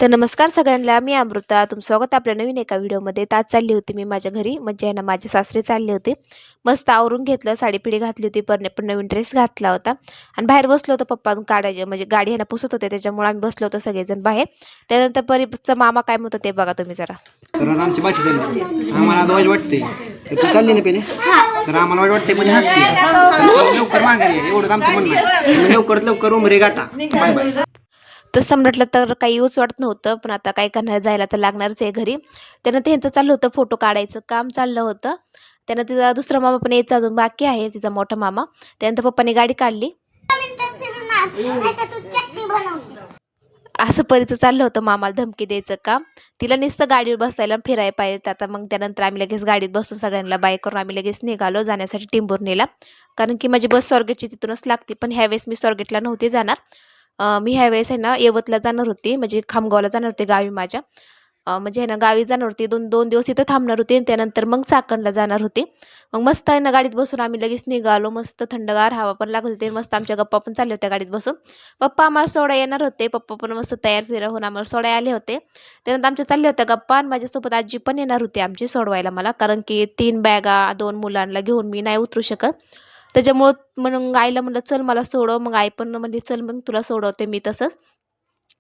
तर नमस्कार सगळ्यांना, मी अमृता. तुमचं स्वागत आहे आपल्या नवीन एका व्हिडिओमध्ये. तर आज चालली होती मी माझ्या घरी, म्हणजे आहे ना माझे सासरे चालले होते. मस्त आवरून घेतलं, साडी-पिडी घातली होती, पण नवीन ड्रेस घातला होता आणि बाहेर बसलो होतो. पप्पा काढायचे म्हणजे गाडी आहे ना पुसत होते, त्याच्यामुळे आम्ही बसलो होतो सगळेजण बाहेर. त्यानंतर परीचा मामा काय म्हणतो ते बघा तुम्ही जरा. तर आमची बाची चालली आम्हाला आता वाईट वाटते तर तू चालली ना पहिले तर आम्हाला वाईट वाटते म्हणजे हसते लवकर माघारी आहे एवढं आमचं म्हणणं आहे तुम्ही लवकरात लवकर उमरे गाठा बाय बाय. तसं म्हटलं तर काही यूज वाटत नव्हतं, पण आता काय करणार, जायला तर लागणारच आहे घरी. त्यानं त्यांचं चाललं होतं फोटो काढायचं काम चाललं होतं. त्यानं तिचा दुसरा मामा पण यायचा अजून बाकी आहे, तिचा मोठा मामा. त्यानंतर पप्पाने गाडी काढली. असं परीचं चाललं होतं मामाला धमकी द्यायचं काम. तिला नुसतं गाडीवर बसायला आणि फिरायला पाहिजे. आता मग त्यानंतर आम्ही लगेच गाडीत बसून सगळ्यांना बाय करून आम्ही लगेच निघालो जाण्यासाठी टिंबुर्णीला. कारण की माझी बस स्वारगेटची तिथूनच लागते, पण ह्यावेळेस मी स्वारगेटला नव्हते जाणार. मी ह्यावेळेस आहे ना यवतला जाणार होती, म्हणजे खामगावला जाणार होते गावी माझ्या. म्हणजे आहे ना गावी जाणार होती, 2 दिवस इथं थांबणार होते आणि त्यानंतर मग चाकणला जाणार होते. मग मस्त आहे ना गाडीत बसून आम्ही लगेच निघालो. मस्त थंडगार हवा पण लागत होती, मस्त आमच्या गप्पा पण चालल्या होत्या गाडीत बसून. पप्पा आम्हाला सोडा येणार होते, पप्पा पण मस्त तयार फिरा होऊन आम्हाला सोडा आले होते. त्यानंतर आमच्या चालल्या होत्या गप्पा आणि माझ्यासोबत आजी पण येणार होती आमची सोडवायला मला, कारण की 3 बॅगा 2 मुलांना घेऊन मी नाही उतरू शकत. त्याच्यामुळं मग आईला म्हणलं चल मला सोडव, मग आई पण म्हणली चल मग तुला सोडवते मी तसंच.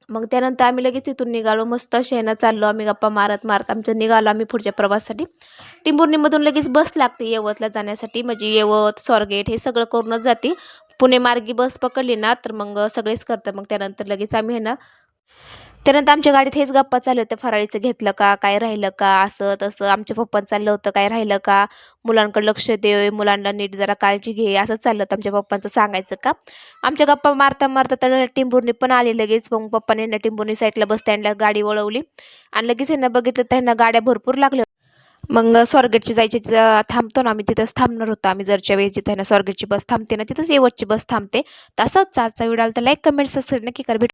मग त्यानंतर आम्ही लगेच तिथून निघालो, मस्त शेणात चाललो आम्ही गप्पा मारत मारत आमचं निघालो आम्ही पुढच्या प्रवासासाठी. टिंबुर्णीमधून लगेच बस लागते यवतला जाण्यासाठी, म्हणजे यवत स्वारगेट हे सगळं करूनच जाते. पुणे मार्गी बस पकडली ना तर मग सगळेच करतं. मग त्यानंतर लगेच आम्ही आहे ना, त्यानंतर आमच्या गाडीत हेच गप्पा चालू होत्या, फराळीचं घेतलं का, काय राहिलं का, असं तसं. आमच्या पप्पांचं चाललं होतं काय राहिलं का, मुलांकडे लक्ष दे, मुलांना नीट जरा काळजी घे, असंच चाललं होतं आमच्या पप्पांचं सांगायचं का. आमच्या गप्पा मारता मारता तर टिंबुर्णी पण आली लगेच. मग पप्पाने ना टिंबुर्णी साईडला बस स्टँडला गाडी वळवली आणि लगेच यांना बघितलं त्यांना गाड्या भरपूर लागल्या. मग स्वारगेटची जायची तिथं थांबतो ना आम्ही, तिथंच थांबणार होतो आम्ही. जरच्या वेळेस जिथे ना स्वारगेटची बस थांबते ना तिथंच यवतची बस थांबते. तसंच आजचा व्हिडिओ तर लाईक कमेंट सबस्क्राईब नक्की करा.